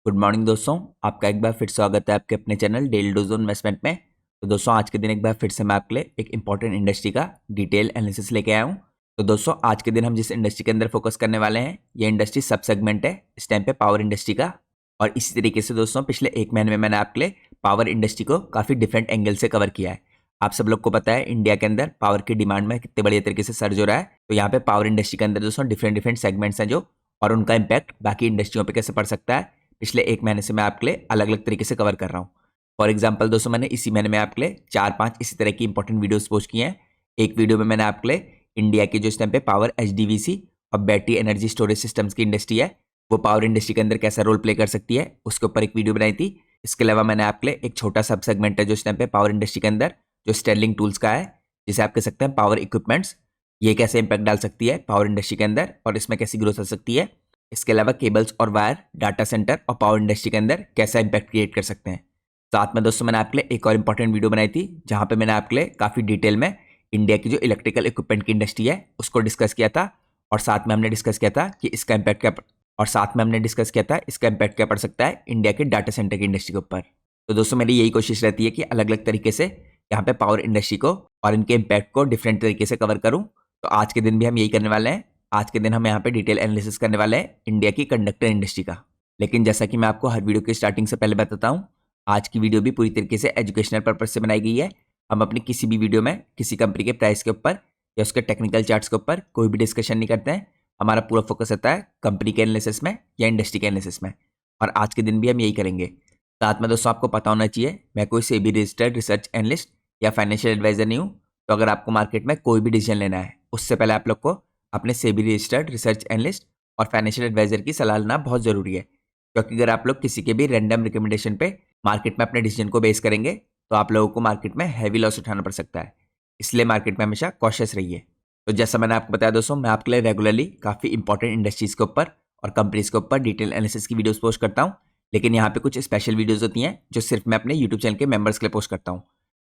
Good morning दोस्तों। आपका एक बार फिर स्वागत है आपके अपने चैनल डेली डोजो इन्वेस्टमेंट में। तो दोस्तों आज के दिन एक बार फिर से मैं आपके लिए एक इंपॉर्टेंट इंडस्ट्री का डिटेल एनालिसिस लेके आया हूँ। तो दोस्तों आज के दिन हम जिस इंडस्ट्री के अंदर फोकस करने वाले हैं ये इंडस्ट्री सब सेगमेंट है इस टाइम पे पावर इंडस्ट्री का। और इसी तरीके से दोस्तों पिछले एक महीने में मैंने आपके लिए पावर इंडस्ट्री को काफ़ी डिफरेंट एंगल से कवर किया है। आप सब लोग को पता है इंडिया के अंदर पावर की डिमांड में कितने बढ़िया तरीके से सर्ज हो रहा है। तो यहाँ पे पावर इंडस्ट्री के अंदर दोस्तों डिफरेंट डिफरेंट सेगमेंट्स हैं जो, और उनका इम्पैक्ट बाकी इंडस्ट्रियों पे कैसे पड़ सकता है पिछले एक महीने से मैं आपके लिए अलग अलग तरीके से कवर कर रहा हूँ। फॉर एग्जाम्पल दोस्तों मैंने इसी महीने में आपके लिए 4-5 इसी तरह की इंपॉर्टेंट वीडियोस पोस्ट किए हैं। एक वीडियो में मैंने आपके लिए इंडिया की जो इस टाइम पे पावर HDVC और बैटरी एनर्जी स्टोरेज सिस्टम्स की इंडस्ट्री है वो पावर इंडस्ट्री के अंदर कैसा रोल प्ले कर सकती है उसके ऊपर एक वीडियो बनाई थी। इसके अलावा मैंने आपके लिए एक छोटा सब सेगमेंट है जो इस टाइम पे पावर इंडस्ट्री के अंदर जो स्टेरलिंग टूल्स का है, जिसे आप कह सकते हैं पावर इक्विपमेंट्स, ये कैसे इंपैक्ट डाल सकती है पावर इंडस्ट्री के अंदर और इसमें कैसी ग्रोथ आ सकती है। इसके अलावा केबल्स और वायर डाटा सेंटर और पावर इंडस्ट्री के अंदर कैसा इंपैक्ट क्रिएट कर सकते हैं। साथ में दोस्तों मैंने आपके लिए एक और इंपॉर्टेंट वीडियो बनाई थी जहां पे मैंने आपके लिए काफ़ी डिटेल में इंडिया की जो इलेक्ट्रिकल इक्विपमेंट की इंडस्ट्री है उसको डिस्कस किया था। और साथ में हमने डिस्कस किया था कि इसका इम्पैक्ट क्या पड़ सकता है इंडिया के डाटा सेंटर की इंडस्ट्री के ऊपर। तो दोस्तों मेरी यही कोशिश रहती है कि अलग अलग तरीके से यहाँ पे पावर इंडस्ट्री को और इनके इम्पैक्ट को डिफरेंट तरीके से कवर करूँ। तो आज के दिन भी हम यही करने वाले हैं। आज के दिन हम यहाँ पे डिटेल एनालिसिस करने वाले हैं इंडिया की कंडक्टर इंडस्ट्री का। लेकिन जैसा कि मैं आपको हर वीडियो की स्टार्टिंग से पहले बताता हूँ, आज की वीडियो भी पूरी तरीके से एजुकेशनल पर्पज से बनाई गई है। हम अपनी किसी भी वीडियो में किसी कंपनी के प्राइस के ऊपर या उसके टेक्निकल चार्ट्स के ऊपर कोई भी डिस्कशन नहीं करते हैं। हमारा पूरा फोकस रहता है कंपनी के एनालिसिस में या इंडस्ट्री के एनालिसिस में, और आज के दिन भी हम यही करेंगे। साथ में दोस्तों आपको पता होना चाहिए मैं कोई सेबी रजिस्टर्ड रिसर्च एनालिस्ट या फाइनेंशियल एडवाइजर नहीं हूँ। तो अगर आपको मार्केट में कोई भी डिसीजन लेना है उससे पहले आप लोग को अपने सेबी रजिस्टर्ड रिसर्च एनालिस्ट और फाइनेंशियल एडवाइजर की सलाह लेना बहुत ज़रूरी है। क्योंकि अगर आप लोग किसी के भी रैंडम रिकमेंडेशन पे मार्केट में अपने डिसीजन को बेस करेंगे तो आप लोगों को मार्केट में हैवी लॉस उठाना पड़ सकता है। इसलिए मार्केट में हमेशा कॉशियस रहिए। तो जैसा मैंने आपको बताया दोस्तों, मैं आपके लिए रेगुलरली काफ़ी इंपॉर्टेंट इंडस्ट्रीज़ के ऊपर और कंपनीज के ऊपर डिटेल एनालिसिस की वीडियोस पोस्ट करता हूँ। लेकिन यहाँ पे कुछ स्पेशल वीडियोस होती हैं जो सिर्फ मैं अपने यूट्यूब चैनल के मेंबर्स के लिए पोस्ट करता हूँ।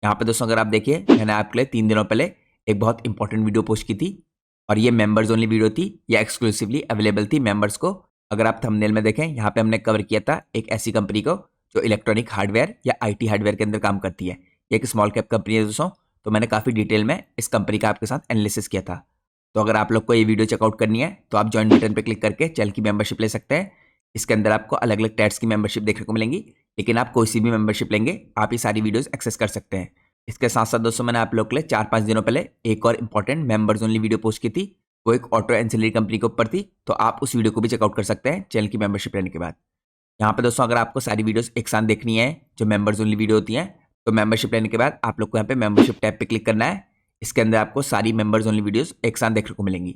यहाँ पे दोस्तों अगर आप देखिए मैंने आपके लिए 3 दिनों पहले एक बहुत इंपॉर्टेंट वीडियो पोस्ट की थी और ये मेंबर्स ओनली वीडियो थी या एक्सक्लूसिवली अवेलेबल थी मेंबर्स को। अगर आप थंबनेल में देखें यहाँ पे हमने कवर किया था एक ऐसी कंपनी को जो इलेक्ट्रॉनिक हार्डवेयर या IT हार्डवेयर के अंदर काम करती है। ये एक स्मॉल कैप कंपनी है दोस्तों। तो मैंने काफ़ी डिटेल में इस कंपनी का आपके साथ एनालिसिस किया था। तो अगर आप लोग को ये वीडियो चेकआउट करनी है तो आप ज्वाइन बटन पर क्लिक करके चैनल की मेंबरशिप ले सकते हैं। इसके अंदर आपको अलग अलग टैट्स की मेंबरशिप देखने को मिलेंगी, लेकिन आप कोई सी भी मेंबरशिप लेंगे आप ये सारी वीडियोस एक्सेस कर सकते हैं। इसके साथ साथ दोस्तों मैंने आप लोग के लिए 4-5 दिनों पहले एक और important members only video post की थी। वो एक ऑटो एंसिलरी कंपनी के ऊपर थी, तो आप उस वीडियो को भी चेकआउट कर सकते हैं चैनल की मेंबरशिप लेने के बाद। यहाँ पे दोस्तों अगर आपको सारी वीडियोस एक साथ देखनी है जो मेंबर्स ओनली वीडियो होती हैं तो मेंबरशिप लेने के बाद आप लोग को यहाँ पे मेंबरशिप टैब पे क्लिक करना है। इसके अंदर आपको सारी मेंबर्स ओनली वीडियोस एक साथ देखने को मिलेंगी।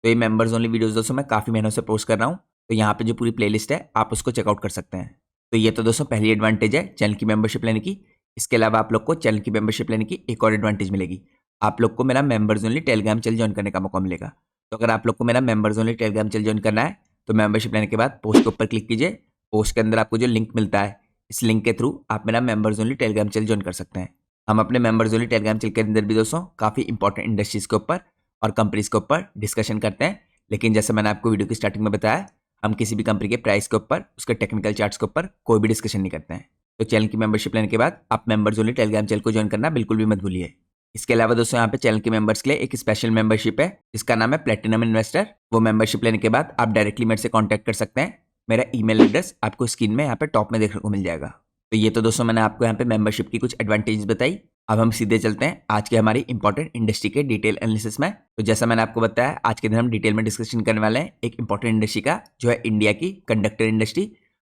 तो ये मेंबर्स ओनली वीडियोस दोस्तों मैं काफ़ी महीनों से पोस्ट कर रहा हूँ, तो यहाँ पे जो पूरी प्लेलिस्ट है आप उसको चेकआउट कर सकते हैं। तो ये तो दोस्तों पहली एडवांटेज है चैनल की मेंबरशिप लेने की। इसके अलावा आप लोग को चैनल की मेंबरशिप लेने की एक और एडवांटेज मिलेगी, आप लोग को मेरा members only Telegram channel join करने का मौका मिलेगा। तो अगर आप लोग को मेरा members only Telegram channel join करना है तो मेंबरशिप लेने के बाद पोस्ट के ऊपर क्लिक कीजिए। पोस्ट के अंदर आपको जो लिंक मिलता है इस लिंक के थ्रू आप मेरा members only Telegram channel join कर सकते हैं। हम अपने मेंबर्स ओनली टेलीग्राम चैनल के अंदर भी दोस्तों काफ़ी इंपॉर्टेंट इंडस्ट्रीज़ के ऊपर और कंपनीज के ऊपर डिस्कशन करते हैं। लेकिन जैसे मैंने आपको वीडियो की स्टार्टिंग में बताया हम किसी भी कंपनी के प्राइस के ऊपर उसके टेक्निकल चार्ट्स के ऊपर कोई भी डिस्कशन नहीं करते हैं। तो चैनल की मेंबरशिप लेने के बाद आप मेंबर्स ओनली टेलीग्राम चैनल को ज्वाइन करना बिल्कुल भी मत भूलिए। इसके अलावा दोस्तों यहाँ पे चैनल के मेंबर्स के लिए एक स्पेशल मेंबरशिप है जिसका नाम है प्लेटिनम इन्वेस्टर। वो मेंबरशिप लेने के बाद आप डायरेक्टली मेरे से कॉन्टैक्ट कर सकते हैं। मेरा ईमेल एड्रेस आपको स्क्रीन में यहाँ पे टॉप में देखने को मिल जाएगा। तो ये तो दोस्तों मैंने आपको यहाँ पे मेंबरशिप की कुछ एडवांटेज बताई। अब हम सीधे चलते हैं आज के हमारी इंपॉर्टेंट इंडस्ट्री के डिटेल एनालिसिस में। तो जैसा मैंने आपको बताया आज के दिन हम डिटेल में डिस्कशन करने वाले हैं एक इंपॉर्टेंट इंडस्ट्री का जो है इंडिया की कंडक्टर इंडस्ट्री।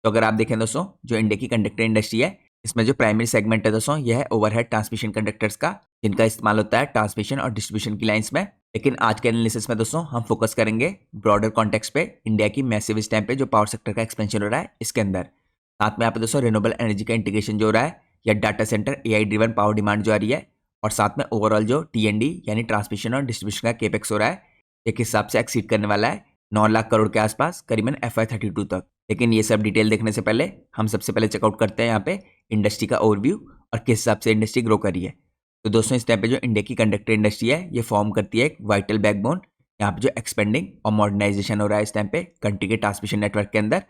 तो अगर आप देखें दोस्तों जो इंडिया की कंडक्टर इंडस्ट्री है इसमें जो प्राइमरी सेगमेंट है दोस्तों यह है ओवरहेड ट्रांसमिशन कंडक्टर्स का, जिनका इस्तेमाल होता है ट्रांसमिशन और डिस्ट्रीब्यूशन की लाइंस में। लेकिन आज के एनालिसिस में दोस्तों हम फोकस करेंगे ब्रॉडर कॉन्टेक्स्ट पे इंडिया की मैसिव इस टाइम पे जो पावर सेक्टर का एक्सपेंशन हो रहा है इसके अंदर। साथ में यहाँ पे दोस्तों रिन्यूएबल एनर्जी का इंटीग्रेशन जो हो रहा है या data centre AI driven power demand जो आ रही है, और साथ में ओवरऑल जो TND यानी ट्रांसमिशन और डिस्ट्रीब्यूशन का केपेक्स हो रहा है एक हिसाब से एक्सीड करने वाला है 9 लाख करोड़ के आसपास करीबन FY32 तक। लेकिन ये सब डिटेल देखने से पहले हम सबसे पहले चेकआउट करते हैं यहाँ पे इंडस्ट्री का ओवरव्यू और किस हिसाब से इंडस्ट्री ग्रो कर रही है। तो दोस्तों इस टाइम पे जो इंडिया की कंडक्टर इंडस्ट्री है ये फॉर्म करती है एक वाइटल बैकबोन। यहाँ पे जो एक्सपेंडिंग और मॉडर्नाइजेशन हो रहा है इस टाइम पे कंट्री के ट्रांसमिशन नेटवर्क के अंदर,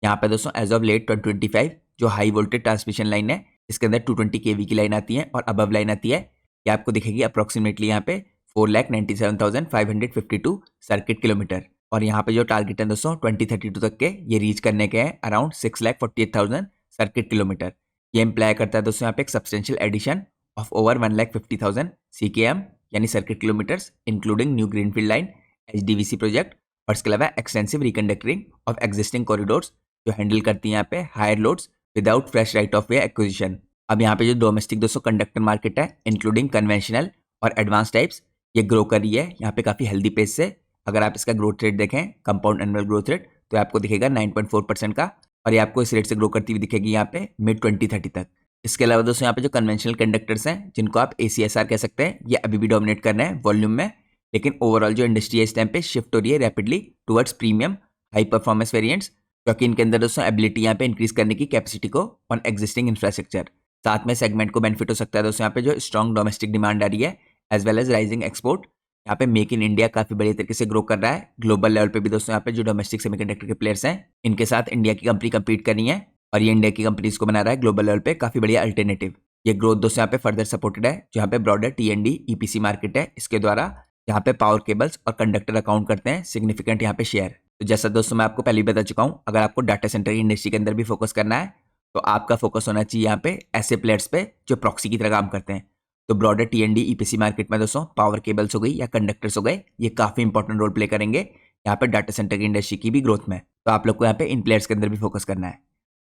यहाँ पे दोस्तों एज ऑफ लेट 2025 जो हाई वोल्टेज ट्रांसमिशन लाइन है इसके अंदर 220 kV की लाइन आती है और अबव लाइन आती है, ये आपको दिखेगी अप्रोक्सीमेटली यहाँ पे 4,97,552 सर्किट किलोमीटर। और यहाँ पे जो टारगेट है दोस्तों 2032 तक के ये रीच करने के हैं अराउंड 6,48,000 सर्किट किलोमीटर। ये इम्प्लाई करता है दोस्तों यहाँ पे एक substantial addition of over 1,50,000 CKM यानी circuit kilometers including new greenfield line, HDVC project और इसके अलावा extensive reconductoring of existing corridors जो हैंडल करती है यहाँ पे higher loads without fresh right of way acquisition. अब यहाँ पे जो डोमेस्टिक दोस्तों कंडक्टर मार्केट है इंक्लूडिंग कन्वेंशनल और एडवांस टाइप्स ये ग्रो कर रही है यहाँ पे काफ़ी हेल्दी पेस से। अगर आप इसका ग्रोथ रेट देखें कंपाउंड एनुअल ग्रोथ रेट तो आपको दिखेगा 9.4% का और ये आपको इस रेट से ग्रो करती हुई दिखेगी यहाँ पे मिड 2030 तक। इसके अलावा दोस्तों यहाँ पे जो कन्वेंशनल कंडक्टर्स हैं जिनको आप ACSR कह सकते हैं ये अभी भी डोमिनेट कर रहे हैं वॉल्यूम में, लेकिन ओवरऑल जो इंडस्ट्री है इस टाइम पे शिफ्ट हो रही है rapidly towards premium high performance variants, क्योंकि इनके अंदर दोस्तों एबिलिटी यहाँ पे इंक्रीज करने की कैपेसिटी को ऑन एग्जिस्टिंग इंफ्रास्ट्रक्चर। साथ में सेगमेंट को बेनिफिट हो सकता है दोस्तों यहाँ पे जो स्ट्रॉन्ग डोमेस्टिक डिमांड आ रही है as well as rising export. यहाँ पे मेक इन इंडिया काफी बड़े तरीके से ग्रो कर रहा है ग्लोबल लेवल पे भी दोस्तों यहाँ पे जो डोमेस्टिक सेमीकंडक्टर के प्लेयर्स हैं इनके साथ इंडिया की कंपनी कम्पीट कर रही है और ये इंडिया की कंपनीज को बना रहा है ग्लोबल लेवल पे काफी बढ़िया अल्टरनेटिव। ये ग्रोथ दोस्तों यहाँ पे फर्दर सपोर्टेड है जो यहाँ पे ब्रॉडर T&D EPC मार्केट है इसके द्वारा यहाँ पे पावर केबल्स और कंडक्टर अकाउंट करते हैं सिग्निफिकेंट यहाँ पे शेयर। तो जैसा दोस्तों मैं आपको पहले ही बता चुका हूँ, अगर आपको डाटा सेंटर की इंडस्ट्री के अंदर भी फोकस करना है तो आपका फोकस होना चाहिए यहाँ पे ऐसे प्लेयर्स पे जो प्रॉक्सी की तरह काम करते हैं। तो ब्रॉडर T&D EPC मार्केट में दोस्तों पावर केबल्स हो गई या कंडक्टर्स हो गए ये काफी इंपॉर्टेंट रोल प्ले करेंगे यहाँ पे डाटा सेंटर की इंडस्ट्री की भी ग्रोथ में। तो आप लोग को यहाँ पे इन प्लेयर्स के अंदर भी फोकस करना है।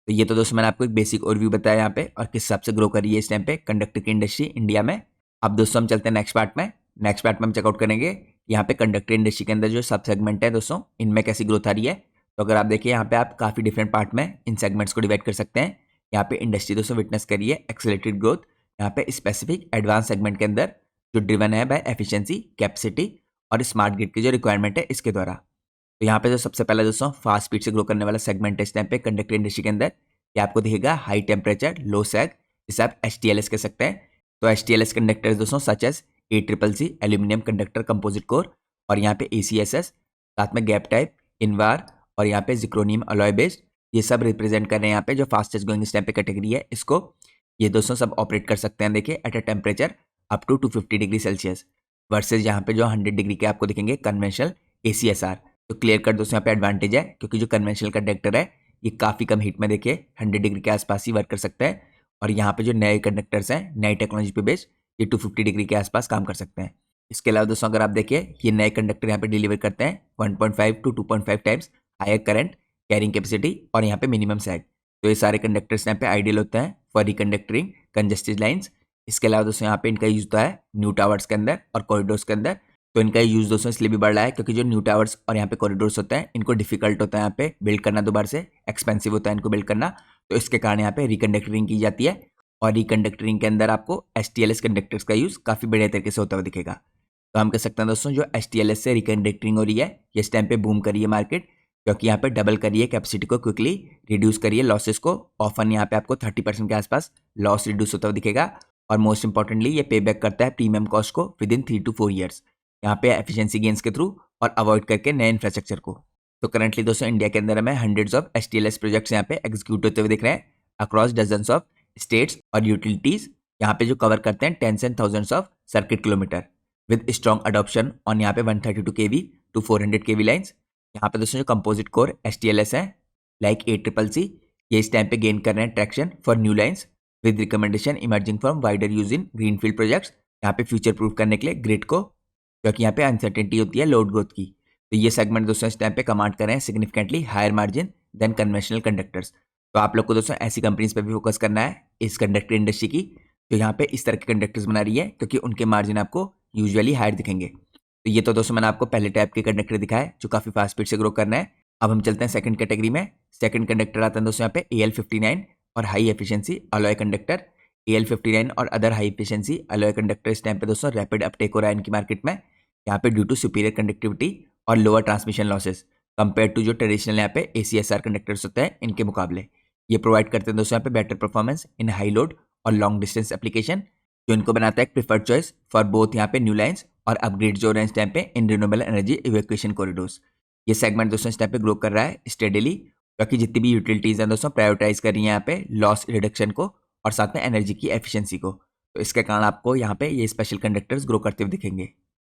तो ये तो दोस्तों मैंने आपको एक बेसिक ओवरव्यू बताया यहाँ पे और किस हिसाब से ग्रो कर रही है इस टाइम पे कंडक्टर की इंडस्ट्री इंडिया में। अब दोस्तों हम चलते हैं नेक्स्ट पार्ट में। नेक्स्ट पार्ट में हम चेकआउट करेंगे यहाँ पे कंडक्टर इंडस्ट्री के अंदर जो सब सेगमेंट है दोस्तों इनमें कैसी ग्रोथ आ रही है। तो अगर आप देखिए यहाँ पे आप काफी डिफरेंट पार्ट में इन सेगमेंट्स को डिवाइड कर सकते हैं। यहाँ पे इंडस्ट्री दोस्तों विटनेस करिए एक्सेलरेटेड ग्रोथ यहाँ पे स्पेसिफिक एडवांस सेगमेंट के अंदर जो ड्रिवन है बाय एफिशिएंसी, कैपेसिटी और स्मार्ट ग्रिड की जो रिक्वायरमेंट है इसके द्वारा। तो यहाँ पे जो सबसे पहला दोस्तों फास्ट स्पीड से ग्रो करने वाला सेगमेंट है इस टाइम पे कंडक्टर इंडस्ट्री के अंदर ये आपको दिखेगा हाई टेम्परेचर लो सैग जिसे आप HTLS कह सकते हैं। तो HTLS कंडक्टर्स दोस्तों such as ACCC aluminium conductor composite core और यहाँ पे ACSS साथ में गैप टाइप इनवार और यहाँ पे जिक्रोनियम अलॉय बेस्ड ये सब रिप्रेजेंट कर रहे हैं यहाँ पे जो फास्टेस्ट ग्रोइंग इस टाइम पे कैटेगरी है इसको। ये दोस्तों सब ऑपरेट कर सकते हैं देखिए at a temperature up to 250 degree Celsius versus यहाँ पे जो 100 डिग्री के आपको दिखेंगे कन्वेंशनल ACSR। तो क्लियर कट दोस्तों यहाँ पे एडवांटेज है क्योंकि जो कन्वेंशनल कंडक्टर है ये काफ़ी कम हीट में देखिए 100 डिग्री के आसपास ही वर्क कर सकते हैं और यहाँ पे जो नए कंडक्टर्स हैं नई टेक्नोलॉजी पे बेस्ड ये 250 डिग्री के आसपास काम कर सकते हैं। इसके अलावा दोस्तों अगर आप देखिए ये नए कंडक्टर यहाँ पे डिलीवर करते हैं 1.5 to 2.5 times higher current carrying capacity और यहाँ पे मिनिमम सैग। तो ये सारे कंडक्टर्स यहाँ पे आइडियल होते हैं फॉर रिकंडक्टरिंग कंजेस्टेड लाइन्स। इसके अलावा दोस्तों यहाँ पे इनका यूज होता है न्यू टावर्स के अंदर और कॉरिडोर्स के अंदर। तो इनका यूज दोस्तों इसलिए भी बढ़ रहा है क्योंकि जो न्यू टावर्स और यहाँ पे कॉरिडोर्स होते हैं इनको डिफिकल्ट होता है यहाँ पे बिल्ड करना, दोबारा से एक्सपेंसिव होता है इनको बिल्ड करना। तो इसके कारण यहाँ पे रिकंडक्टरिंग की जाती है और रिकंडक्टरिंग के अंदर आपको HTLS कंडक्टर्स का यूज काफी बढ़िया तरीके से होता हुआ दिखेगा। तो हम कह सकते हैं दोस्तों जो HTLS से रिकंडक्टरिंग हो रही है ये इस टाइम पे बूम करी है मार्केट क्योंकि यहाँ पे डबल करिए कैपेसिटी को क्विकली रिड्यूस करिए लॉसेस को। ऑफन यहाँ पे आपको 30% के आसपास लॉस रिड्यूस होता हुआ दिखेगा और मोस्ट इंपॉर्टेंटली ये पे बैक करता है प्रीमियम कॉस्ट को विद इन 3 to 4 ईयर्स यहाँ पे एफिशिएंसी गेन्स के थ्रू और अवॉइड करके नए इंफ्रास्ट्रक्चर को। तो करंटली दोस्तों इंडिया के अंदर हमें हंड्रेड्स ऑफ HTLS प्रोजेक्ट्स यहाँ पे एग्जीक्यूट होते हुए दिख रहे हैं अक्रॉस डजन्स ऑफ स्टेट्स और यूटिलिटीज यहाँ पे जो कवर करते हैं tens and thousands of circuit kilometer with strong adoption on यहाँ पे 132 kV to 400 kV लाइन्स। यहाँ पे दोस्तों जो कंपोजिट कोर HTLS है लाइक ACCC ये इस टाइम पे गेन कर रहे हैं traction for new lines with recommendation emerging from wider use in greenfield projects यहाँ पे फ्यूचर प्रूफ करने के लिए ग्रिड को क्योंकि यहाँ पे अनसर्टेनिटी होती है लोड ग्रोथ की। तो ये सेगमेंट दोस्तों इस टाइम पे कमांड कर रहे हैं significantly higher margin than conventional conductors. तो आप लोग को दोस्तों ऐसी कंपनीज पे भी फोकस करना है इस कंडक्टर इंडस्ट्री की जो यहाँ पे इस तरह के कंडक्टर्स बना रही है क्योंकि उनके मार्जिन आपको यूजुअली हायर दिखेंगे। तो ये तो दोस्तों मैंने आपको पहले टाइप के कंडक्टर दिखाए जो काफी फास्ट स्पीड से ग्रो करना है। अब हम चलते हैं सेकंड कैटेगरी में। सेकंड कंडक्टर आता है दोस्तों यहाँ पे AL59 और high efficiency alloy conductor. AL59 और other high efficiency alloy conductor इस टाइम पे दोस्तों रैपिड अपटेक हो रहा है इनकी मार्केट में यहाँ पे ड्यू टू सुपीरियर कंडक्टिविटी और lower transmission losses compare to जो ट्रेडिशनल यहाँ पे ACSR कंडक्टर्स होते हैं इनके मुकाबले। ये प्रोवाइड करते हैं दोस्तों यहाँ पे better performance in high load और लॉन्ग डिस्टेंस एप्लीकेशन जो इनको बनाता है एक प्रिफर्ड चॉइस फॉर बोथ यहाँ पे न्यू लाइन्स और अपग्रेड जो रेंज टाइम पे in renewable energy evacuation corridors. ये सेगमेंट दोस्तों इस टाइम पे ग्रो कर रहा है स्टेडीली क्योंकि जितनी भी यूटिलिटीज़ हैं दोस्तों प्रायोरिटाइज कर रही हैं यहाँ पे लॉस रिडक्शन को और साथ में एनर्जी की एफिशिएंसी को। तो इसके कारण आपको यहाँ पे ये स्पेशल कंडक्टर्स ग्रो करते हुए दिखेंगे।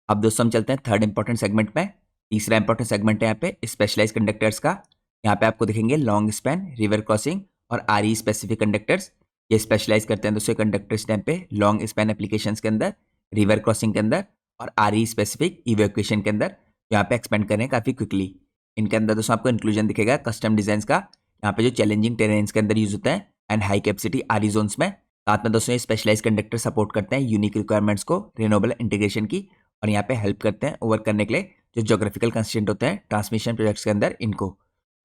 अब दोस्तों हम चलते हैं थर्ड इंपॉर्टेंट सेगमेंट में। तीसरा इंपॉर्टेंट सेगमेंट है यहाँ पे स्पेशलाइज कंडक्टर्स का। यहाँ पे आपको दिखेंगे लॉन्ग स्पैन, रिवर क्रॉसिंग और आरई स्पेसिफिक कंडक्टर्स। ये स्पेशलाइज करते हैं दोस्तों कंडक्टर्स टाइम पे लॉन्ग स्पैन एप्लीकेशंस के अंदर, रिवर क्रॉसिंग के अंदर और आरई स्पेसिफिक इवैक्यूएशन के अंदर। यहाँ पे एक्सपेंड करें काफ़ी क्विकली। इनके अंदर दोस्तों आपको इंक्लूजन दिखेगा कस्टम डिजाइन का, यहाँ पे जो चैलेंजिंग टेरेन्स के अंदर यूज होता है and high capacity RE zones में। साथ में दोस्तों ये स्पेशलाइज कंडक्टर सपोर्ट करते हैं यूनिक रिक्वायरमेंट्स को रिन्यूएबल इंटीग्रेशन की, और यहाँ पे हेल्प करते हैं ओवर करने के लिए जो जोग्राफिकल कंस्ट्रेंट होते हैं ट्रांसमिशन प्रोजेक्ट्स के अंदर इनको।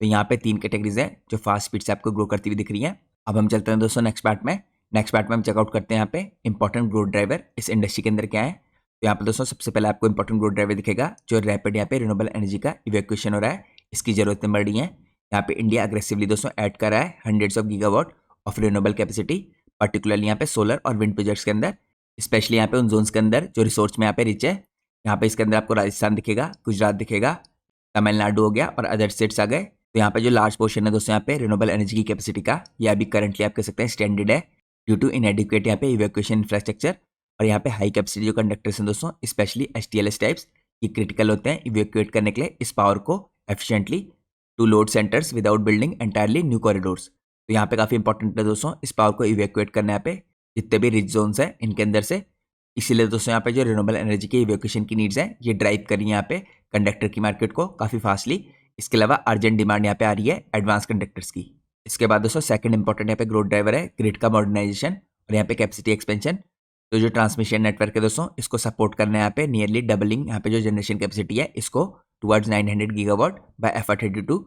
तो यहाँ पे 3 कैटेगरीज हैं जो फास्ट स्पीड से आपको ग्रो करती हुई दिख रही हैं। अब हम चलते हैं दोस्तों नेक्स्ट पार्ट में। नेक्स्ट पार्ट में हम चेकआउट करते हैं यहाँ पे इंपॉर्टेंट ग्रोथ ड्राइवर इस इंडस्ट्री के अंदर क्या है। तो यहाँ पे दोस्तों सबसे पहले आपको इंपॉर्टेंट ग्रोथ ड्राइवर दिखेगा जो रैपिड यहाँ पे रिन्यूएबल एनर्जी का इवैक्यूएशन हो रहा है, इसकी जरूरतें बढ़ रही हैं। यहाँ पे इंडिया अग्रेसिवली दोस्तों ऐड कर रहा है hundreds of gigawatt of renewable capacity, particularly यहाँ पे सोलर और विंड प्रोजेक्ट्स के अंदर, स्पेशली यहाँ पे उन जोन्स के अंदर जो रिसोर्स में यहाँ पे रिच है। यहाँ पे इसके अंदर आपको राजस्थान दिखेगा, गुजरात दिखेगा, तमिलनाडु हो गया और अदर स्टेट्स आ गए। तो यहाँ पे जो लार्ज पोर्शन है दोस्तों यहाँ पे रिन्यूएबल एनर्जी की कैपेसिटी का, ये अभी करंटली आप कह सकते हैं स्टैंडर्ड है ड्यू टू इनएडिक्वेट यहाँ पे इवैक्यूएशन इंफ्रास्ट्रक्चर। और यहाँ पे हाई कैपेसिटी जो कंडक्टर्स हैं दोस्तों स्पेशली STLS टाइप्स, ये क्रिटिकल होते हैं इवैक्यूएट करने के लिए इस पावर को efficiently to load centres without building entirely new corridors. तो यहाँ पे काफ़ी इंपॉर्टेंट है दोस्तों इस पावर को इवैक्यूएट करने यहाँ पे जितने भी रिच जोन्स हैं इनके अंदर से। इसीलिए दोस्तों यहाँ पे जो रिन्यूएबल एनर्जी के इवैक्यूएशन की नीड्स हैं ये ड्राइव कर रही है यहाँ पे कंडक्टर की मार्केट को काफ़ी फास्टली। इसके अलावा अर्जेंट डिमांड यहाँ पे आ रही है एडवांस कंडक्टर्स की। इसके बाद दोस्तों सेकंड इंपॉर्टेंट यहाँ पे ग्रोथ ड्राइवर है ग्रिड का मॉडर्नाइजेशन और यहाँ पे कैपेसिटी एक्सपेंशन। तो जो ट्रांसमिशन नेटवर्क है दोस्तों इसको सपोर्ट करना है यहाँ पे नियरली डबलिंग यहाँ पे जो जनरेशन कैपेसिटी है इसको टुवर्ड्स 900 गीगावाट बाय FY32,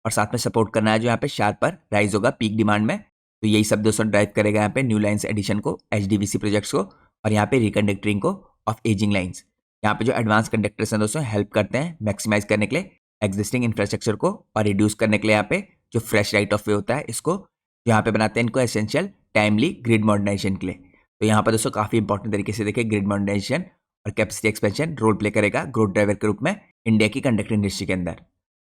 और साथ में सपोर्ट करना है जो यहाँ पे शार्पर राइज होगा पीक डिमांड में। तो यही सब दोस्तों ड्राइव करेगा यहाँ पे न्यू लाइन्स एडिशन को, HDVC प्रोजेक्ट्स को, और यहाँ पे रिकंडक्टरिंग को ऑफ एजिंग लाइन्स। यहाँ पे जो एडवांस कंडक्टर्स हैं दोस्तों हेल्प करते हैं मैक्सिमाइज करने के लिए एग्जिस्टिंग इंफ्रास्ट्रक्चर को और रिड्यूस करने के लिए यहाँ पे जो फ्रेश राइट ऑफ वे होता है इसको यहाँ पे बनाते हैं इनको एसेंशियल टाइमली ग्रिड मॉडर्नाइजेशन के लिए। तो यहाँ पर दोस्तों काफी इंपॉर्टेंट तरीके से देखिए ग्रिड मॉडर्नाइजेशन और कैपेसिटी एक्सपेंशन रोल प्ले करेगा ग्रोथ ड्राइवर के रूप में इंडिया की कंडक्टर इंडस्ट्री के अंदर।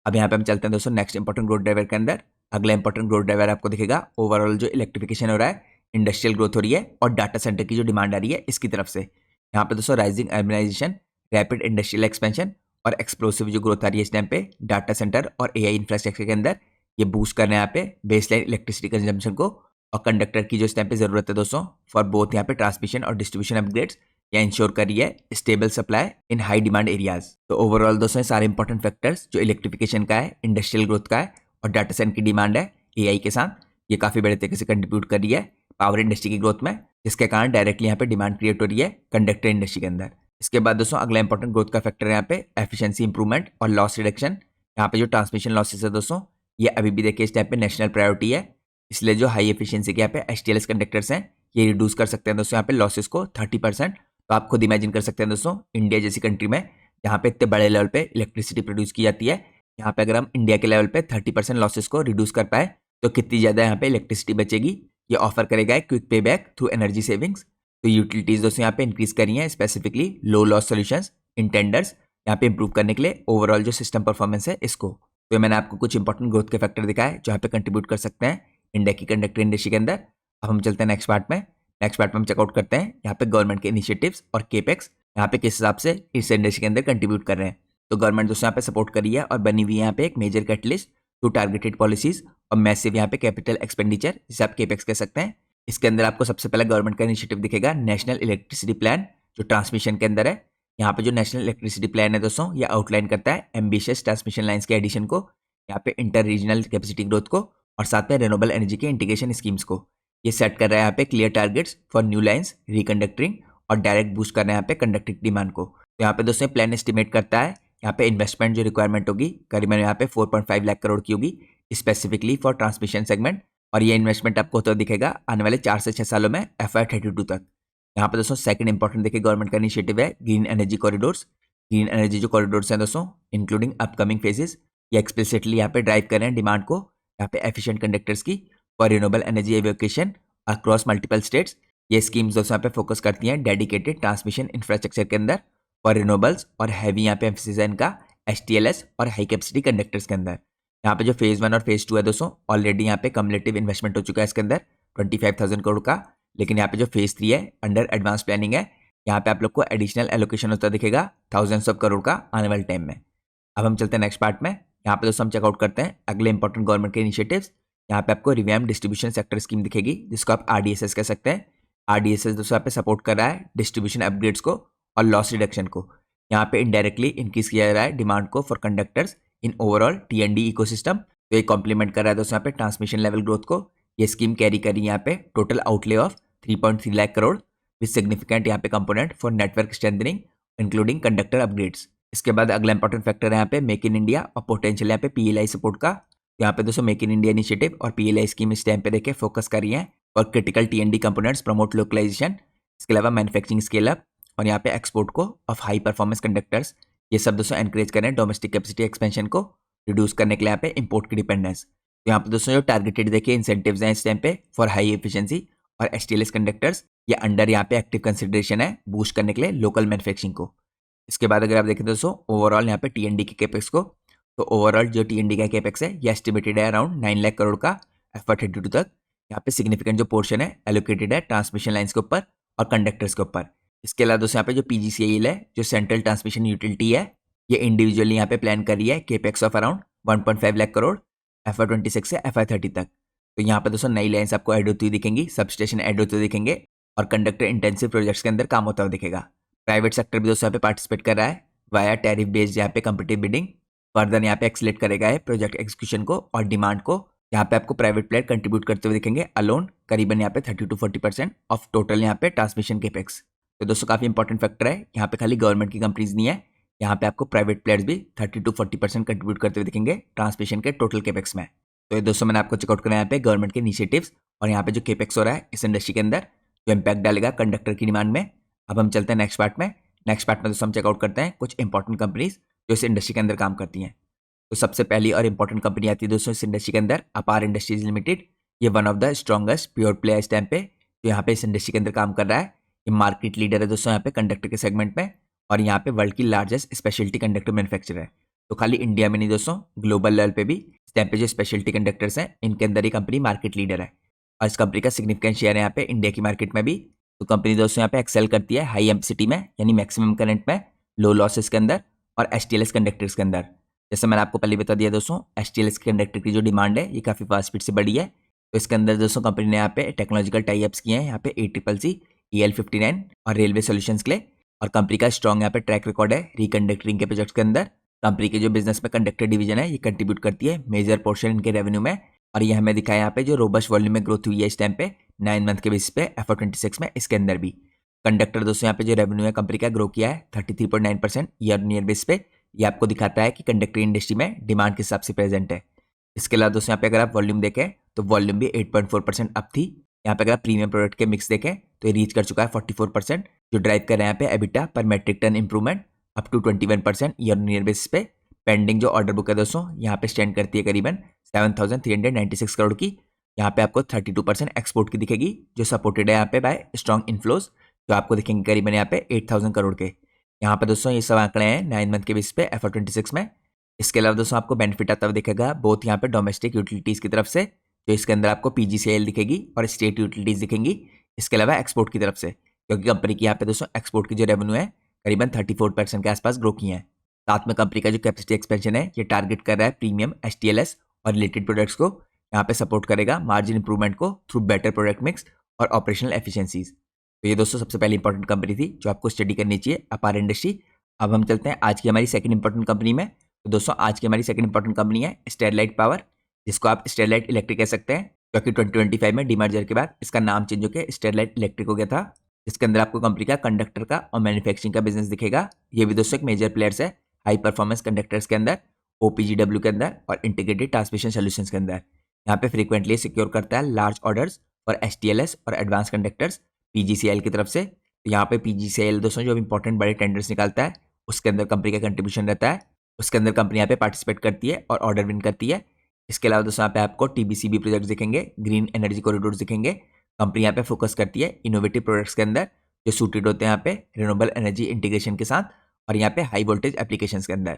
अब यहाँ पे हम चलते हैं दोस्तों नेक्स्ट इंपॉर्टेंट ग्रोथ ड्राइवर के अंदर। अगला इंपॉर्टेंट ग्रोथ ड्राइवर आपको दिखेगा ओवरऑल जो इलेक्ट्रिफिकेशन हो रहा है, इंडस्ट्रियल ग्रोथ हो रही है और डाटा सेंटर की जो डिमांड आ रही है इसकी तरफ से। यहाँ पे दोस्तों rising urbanisation, rapid industrial expansion और एक्सप्लोसिव जो ग्रोथ आ रही है इस टाइम पे डाटा सेंटर और AI इंफ्रास्ट्रक्चर के अंदर, ये बूस्ट करने यहाँ पे बेसलाइन इलेक्ट्रिसिटी कंजम्पशन को और कंडक्टर की जो इस टाइम पे जरूरत है दोस्तों फॉर बोथ यहाँ पे ट्रांसमिशन और डिस्ट्रीब्यूशन अपग्रेड्स, या इंश्योर कर रही है stable supply in high demand areas. तो ओवरऑल दोस्तों सारे इंपॉर्टेंट फैक्टर्स जो इलेक्ट्रिफिकेशन का है, इंडस्ट्रियल ग्रोथ का है और डाटा सेंटर की डिमांड है AI के साथ, ये काफी बड़े तरीके से कंट्रीब्यूट कर रही है पावर इंडस्ट्री की ग्रोथ में, जिसके कारण डायरेक्टली यहाँ पे डिमांड क्रिएट हो रही है कंडक्टर इंडस्ट्री के अंदर। इसके बाद दोस्तों अगला इंपॉर्टेंट ग्रोथ का फैक्टर है यहाँ पे एफिशिएंसी इंप्रूवमेंट और लॉस रिडक्शन। यहाँ पे जो ट्रांसमिशन लॉसेस है दोस्तों ये अभी भी देखिए इस टाइम पे नेशनल प्रायोरिटी है, इसलिए जो हाई एफिशिएंसी के यहाँ पे STLS कंडक्टर्स हैं ये रिड्यूस कर सकते हैं दोस्तों यहाँ पे लॉसेस को 30%। तो आप खुद इमेजिन कर सकते हैं दोस्तों इंडिया जैसी कंट्री में जहाँ पे इतने बड़े लेवल पे इलेक्ट्रिसिटी प्रोड्यूस की जाती है, यहाँ पे अगर हम इंडिया के लेवल पे 30% लॉसेस को रिड्यूस कर पाए तो कितनी ज़्यादा यहाँ पे इलेक्ट्रिसिटी बचेगी। ये ऑफर करेगा क्विक पे बैक थ्रू एनर्जी सेविंग्स। तो यूटिलिटीज दोस्तों यहाँ पे इंक्रीज करी हैं स्पेसिफिकली लो लॉस सोल्यूशंस इन टेंडर्स यहाँ पे इंप्रूव करने के लिए ओवरऑल जो सिस्टम परफॉर्मेंस है इसको। तो मैंने आपको कुछ इंपॉर्टेंट ग्रोथ के फैक्टर दिखाए जो यहाँ पे कंट्रीब्यूट कर सकते हैं इंडिया की कंडक्टर इंडस्ट्री के अंदर। अब हम चलते हैं नेक्स्ट पार्ट में। नेक्स्ट पार्ट में हम चेकआउट करते हैं यहाँ पे गवर्नमेंट के इनिशिएटिव्स और केपेक्स यहाँ पे किस हिसाब से इस इंडस्ट्री के अंदर कंट्रीब्यूट कर रहे हैं। तो गवर्नमेंट दोस्तों यहाँ पे सपोर्ट करी है और बनी हुई है यहाँ पे एक major catalyst to targeted policies और मैसिव यहाँ पे कैपिटल एक्सपेंडिचर जिसे आप केपेक्स कह सकते हैं। इसके अंदर आपको सबसे पहले गवर्नमेंट का इनिशिएटिव दिखेगा नेशनल इलेक्ट्रिसिटी प्लान जो ट्रांसमिशन के अंदर है। यहाँ पे जो नेशनल इलेक्ट्रिसिटी प्लान है दोस्तों ये आउटलाइन करता है एम्बिशियस ट्रांसमिशन लाइन्स के एडिशन को, यहाँ पे इंटर रीजनल कैपेसिटी ग्रोथ को और साथ में रिन्यूएबल एनर्जी के इंटीग्रेशन स्कीम्स को। ये सेट कर रहा है यहाँ पे clear targets for new lines, reconductoring और डायरेक्ट बूस्ट करना है यहाँ पे कंडक्टिंग डिमांड को। तो यहाँ पे दोस्तों प्लान एस्टिमेट करता है यहाँ पे इन्वेस्टमेंट जो रिक्वायरमेंट होगी करीबन यहाँ पे 4.5 लाख करोड़ की होगी स्पेसिफिकली फॉर ट्रांसमिशन सेगमेंट, और ये इन्वेस्टमेंट आपको होता दिखेगा आने वाले 4 से 6 सालों में FY32 तक। यहाँ पे दोस्तों सेकंड इंपॉर्टेंट देखिए गवर्नमेंट का इनिशिएटिव है green energy corridors. Green energy जो कॉरिडोर्स हैं दोस्तों इंक्लूडिंग अपकमिंग फेजेस, ये एक्सप्लिसिटली यहाँ पे ड्राइव कर रहे हैं डिमांड को यहाँ पे एफिशिएंट कंडक्टर्स की for renewable energy avocation across multiple states. ये स्कीम्स दोस्तों यहाँ पे फोकस करती हैं डेडिकेटेड ट्रांसमिशन इंफ्रास्ट्रक्चर के अंदर फॉर रिन्यूएबल्स और हैवी यहाँ पे एम्फेसिस है इनका STLS और हाई कैपेसिटी कंडक्टर्स के अंदर। यहाँ पे जो फेज़ 1 और फेज़ 2 है दोस्तों, ऑलरेडी यहाँ पे कम्युलेटिव इन्वेस्टमेंट हो चुका है इसके अंदर 25,000 करोड़ का। लेकिन यहाँ पे जो फेज़ 3 है अंडर एडवांस प्लानिंग है, यहाँ पे आप लोग को एडिशनल एलोकेशन होता दिखेगा थाउजेंड्स ऑफ करोड़ का आने वाले टाइम में। अब हम चलते हैं नेक्स्ट पार्ट में। यहाँ पे दोस्तों हम चेकआउट करते हैं अगले इंपॉर्टेंट गवर्नमेंट के इनिशिएटिव्स। यहाँ पे आपको रिवैम्प डिस्ट्रीब्यूशन सेक्टर स्कीम दिखेगी, जिसको आप आरडीएसएस कह सकते हैं। आरडीएसएस दोस्तों यहाँ पे सपोर्ट कर रहा है डिस्ट्रीब्यूशन अपग्रेड्स को और लॉस रिडक्शन को। यहाँ पे इनडायरेक्टली इंक्रीज किया जा रहा है डिमांड को for conductors in overall T and D ecosystem. तो ये कॉम्प्लीमेंट कर रहा है दोस्तों यहाँ पे ट्रांसमिशन लेवल ग्रोथ को। ये स्कीम कैरी करी यहाँ पे total outlay of 3.3 lakh crore with significant यहाँ पे component for network strengthening including conductor upgrades. इसके बाद अगला इंपॉर्टेंट फैक्टर है यहाँ पे मेक इन इंडिया और पोटेंशियल यहाँ पे पीएलआई सपोर्ट का। यहाँ पे दोस्तों मेक इन इंडिया इनिशिएटिव और पीएलआई स्कीम इस टाइम पे देखे फोकस कर रही है और क्रिटिकल टीएनडी कंपोनेंट्स प्रमोट लोकलाइजेशन, इसके अलावा मैन्युफैक्चरिंग स्केल अप और यहाँ पे एक्सपोर्ट को ऑफ हाई परफॉर्मेंस कंडक्टर्स। ये सब दोस्तों एनकरेज करें डोमेस्टिक कैपेसिटी एक्सपेंशन को रिड्यूस करने के लिए यहाँ पे इंपोर्ट की डिपेंडेंस। तो यहाँ पे दोस्तों जो टारगेटेड देखिए इंसेंटिव्स हैं इस टाइम पे फॉर हाई एफिशिएंसी और एसटीएलएस कंडक्टर्स, ये अंडर यहाँ पे एक्टिव कंसिडरेशन है बूस्ट करने के लिए लोकल मैन्युफैक्चरिंग को। इसके बाद अगर आप देखें दोस्तों ओवरऑल यहाँ पे टीएनडी के केपेक्स को, तो ओवरऑल जो टीएनडी का केपेक्स है ये एस्टिमेटेड है अराउंड 9 लाख करोड़ का FY 32 तक। यहाँ पे सिग्निफिकेंट जो पोर्शन है एलोकेटेड है ट्रांसमिशन लाइन्स के ऊपर और कंडक्टर्स के ऊपर। इसके अलावा दोस्तों यहाँ पे जो पीजीसीएल है जो सेंट्रल ट्रांसमिशन यूटिलिटी है, ये इंडिविजुअली यहाँ पे प्लान कर रही है capex of around 1.5 lakh crore FY 26 से FY 30 तक। तो यहाँ पे दोस्तों नई लाइन्स आपको ऐड होती हुई दिखेंगी, सबस्टेशन ऐड होते हुए दिखेंगे और कंडक्टर इंटेंसिव प्रोजेक्ट्स के अंदर काम होता हुआ दिखेगा। प्राइवेट सेक्टर भी दोस्तों यहाँ पे पार्टिसिपेट कर रहा है वाया टैरिफ बेस्ड यहाँ पे कम्पिटिटिव बिडिंग। फर्दर यहाँ पे एक्सलेट करेगा है प्रोजेक्ट एग्जीक्यूशन को और डिमांड को। यहाँ पे आपको प्राइवेट प्लेयर कंट्रीब्यूट करते हुए दिखेंगे अलोन करीबन यहाँ पे 30 to 40% ऑफ टोटल यहाँ पे ट्रांसमिशन केपेक्स। तो दोस्तों काफी इंपॉर्टेंट फैक्टर है, यहाँ पे खाली गवर्नमेंट की कंपनीज नहीं है, यहाँ पे आपको प्राइवेट प्लेयर्स भी 30 to 40% कंट्रीब्यूट करते हुए दिखेंगे ट्रांसमिशन के टोटल केपेक्स में। तो ये दोस्तों मैंने आपको चेकआउट करा यहाँ पे गवर्नमेंट के इनिशिएटिव्स और यहाँ पे जो केपेक्स हो रहा है इस इंडस्ट्री के अंदर जो इम्पैक्ट डालेगा कंडक्टर की डिमांड में। अब हम चलते हैं नेक्स्ट पार्ट में। नेक्स्ट पार्ट में दोस्तों हम चेकआउट करते हैं कुछ इंपॉर्टेंट कंपनीज जो इस इंडस्ट्री के अंदर काम करती हैं। तो सबसे पहली और इंपॉर्टेंट कंपनी आती है दोस्तों इस इंडस्ट्री के अंदर अपार इंडस्ट्रीज लिमिटेड। ये one of the strongest pure player इस टाइम पे जो यहाँ पे इस इंडस्ट्री के अंदर काम कर रहा है। ये मार्केट लीडर है दोस्तों यहाँ पे कंडक्टर के सेगमेंट में और यहाँ पे वर्ल्ड की लार्जेस्ट स्पेशलिटी कंडक्टर मैन्युफैक्चरर है। तो खाली इंडिया में नहीं दोस्तों, ग्लोबल लेवल पे भी इस टाइम पे जो स्पेशलिटी कंडक्टर्स हैं इनके अंदर ये कंपनी मार्केट लीडर है और इस कंपनी का सिग्निफिकेंट शेयर है यहाँ पे इंडिया की मार्केट में भी। तो कंपनी दोस्तों यहाँ पे एक्सेल करती है हाई एम्पसिटी में यानी मैक्सिमम करंट में, लो लॉसेस के अंदर और एसटीएलएस कंडक्टर्स के अंदर। जैसे मैंने आपको पहले बता दिया दोस्तों, एसटीएलएस कंडक्टर की जो डिमांड है ये काफ़ी फास्ट स्पीड से बढ़ी है। तो इसके अंदर दोस्तों कंपनी ने यहाँ पे टेक्नोलॉजिकल टाई अप्स किए हैं यहाँ पे ACCC EL59 और रेलवे सोल्यूशंस के लिए। और कंपनी का स्ट्रॉन्ग यहाँ पे ट्रैक रिकॉर्ड है रिकंडक्टरिंग के प्रोजेक्ट्स के अंदर। कंपनी के जो बिजनेस में कंडक्टर डिवीजन है ये कंट्रीब्यूट करती है मेजर पोर्शन इनके रेवेन्यू में। और ये हमें दिखाया यहाँ पे जो रोबस्ट वॉल्यूम में ग्रोथ हुई है इस टाइम पे 9 मंथ के बेसिस पे FY 26 में। इसके अंदर भी कंडक्टर दोस्तों यहाँ पे जो रेवेन्यू है कंपनी का ग्रो किया है 33.9% ईयर ऑन ईयर बेस पे। ये आपको दिखाता है कि कंडक्टर इंडस्ट्री में डिमांड किस हिसाब से प्रेजेंट है। इसके अलावा दोस्तों यहाँ पे अगर आप वॉल्यूम देखें तो वॉल्यूम भी 8.4% अप थी। यहाँ पे अगर आप प्रीमियम प्रोडक्ट के मिक्स देखें तो ये रीच कर चुका है 44%, जो ड्राइव कर रहे हैं यहाँ पे EBITDA per metric tonne improvement up to 21% year on year basis पे। पेंडिंग जो ऑर्डर बुक है दोस्तों यहाँ पे स्टैंड करती है करीबन 7,396 करोड़ की। यहाँ पे आपको 32% एक्सपोर्ट की दिखेगी जो सपोर्टेड है यहाँ पे बाय स्ट्रॉन्ग इनफ्लोज जो आपको दिखेंगे करीबन यहाँ पे 8,000 करोड़ के। यहाँ पे दोस्तों ये सब आंकड़े हैं 9 मंथ के बेस पे FY 26 में। इसके अलावा दोस्तों आपको बेनिफिट आता हुआ दिखेगा बोथ यहाँ पे डोमेस्टिक यूटिलिटीज़ की तरफ से, जो इसके अंदर आपको PGCIL दिखेगी और स्टेट यूटिलिटीज़ दिखेंगी। इसके अलावा एक्सपोर्ट की तरफ से, क्योंकि कंपनी की यहाँ पे दोस्तों एक्सपोर्ट की जो रेवेन्यू है करीबन 34% के आसपास ग्रो की है। साथ में कंपनी का जो कैपेसिटी एक्सपेंशन है ये टारगेट कर रहा है प्रीमियम STLS और रिलेटेड प्रोडक्ट्स को यहाँ पे सपोर्ट करेगा मार्जिन इंप्रूवमेंट को थ्रू बेटर प्रोडक्ट मिक्स और ऑपरेशनल एफिशिएंसीज। तो ये दोस्तों सबसे पहले इंपॉर्टेंट कंपनी थी जो आपको स्टडी करनी चाहिए अपार इंडस्ट्री। अब हम चलते हैं आज की हमारी सेकंड इंपॉर्टेंट कंपनी में। तो दोस्तों आज की हमारी सेकंड इंपॉर्टेंट कंपनी है स्टरलाइट पावर, जिसको आप स्टरलाइट इलेक्ट्रिक कह सकते हैं, क्योंकि 2025 में डीमर्जर के बाद इसका नाम चेंज होकर स्टरलाइट इलेक्ट्रिक हो गया था। इसके अंदर आपको कंपनी का कंडक्टर का और मैन्युफैक्चरिंग का बिजनेस दिखेगा। ये भी दोस्तों एक मेजर प्लेयर्स है हाई परफॉर्मेंस कंडक्टर्स के अंदर, OPGW के अंदर और इंटीग्रेटेड ट्रांसमिशन सोल्यूशंस के अंदर। यहाँ पे फ्रीक्वेंटली सिक्योर करता है लार्ज ऑर्डर्स फॉर STLS और एडवांस कंडक्टर्स PGCIL की तरफ से। तो यहाँ पे PGCIL दोस्तों जो इंपॉर्टेंट बड़े टेंडर्स निकालता है उसके अंदर कंपनी का कंट्रीब्यूशन रहता है। उसके अंदर कंपनी यहाँ पे पार्टिसिपेट करती है और ऑर्डर विन करती है। इसके अलावा दोस्तों यहाँ पे आपको TBCB प्रोजेक्ट दिखेंगे, ग्रीन एनर्जी कॉरिडोर्स दिखेंगे। कंपनी यहाँ पे फोकस करती है इनोवेटिव प्रोडक्ट्स के अंदर जो सूटेड होते हैं यहाँ पे रिन्यूएबल एनर्जी इंटीग्रेशन के साथ और यहाँ पे हाई वोल्टेज एप्लीकेशंस के अंदर।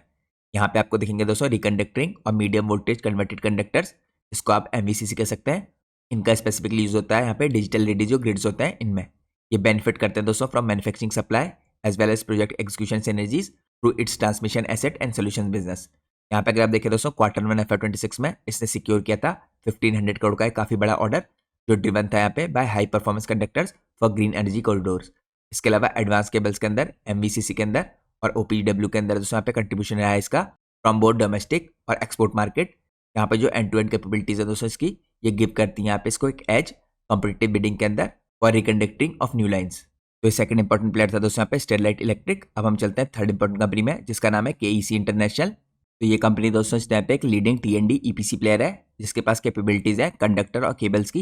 यहाँ पे आपको दिखेंगे दोस्तों रिकंडक्टिंग और मीडियम वोल्टेज कन्वर्टेड कंडक्टर्स, इसको आप MVCC कह सकते हैं। इनका स्पेसिफिकली यूज होता है यहाँ पे डिजिटल रेडी जो ग्रिड्स होते हैं इनमें। ये बेनिफिट करते हैं दोस्तों from manufacturing supply as well as project execution synergies through its transmission asset and solution business. यहाँ पे अगर आप देखें दोस्तों Q1 FY26 में इसने सिक्योर किया था 1500 करोड़ का एक काफी बड़ा ऑर्डर जो ड्रिवन था यहाँ पे by high performance conductors for green energy corridors. इसके अलावा एडवांस केबल्स के अंदर MVCC के अंदर और OPGW के अंदर दोस्तों यहाँ पे कंट्रीब्यूशन रहा है इसका फ्रॉम बोथ डोमेस्टिक और एक्सपोर्ट मार्केट। यहाँ पे जो एंड टू एंड कैपेबिलिटीज है दोस्तों इसकी ये गिव करती है यहाँ पे इसको एक एज कॉम्पिटिटिव बिडिंग के अंदर फॉर रिकंडक्टिंग ऑफ न्यू लाइंस। तो ये सेकंड इंपॉर्टेंट प्लेयर था दोस्तों यहाँ पे स्टेरलाइट इलेक्ट्रिक। अब हम चलते हैं थर्ड इंपॉर्टेंट कंपनी में जिसका नाम है KEC इंटरनेशनल। तो ये कंपनी दोस्तों इस टाइम पे एक लीडिंग T&D EPC प्लेयर है जिसके पास कैपेबिलिटीज है कंडक्टर और केबल्स की।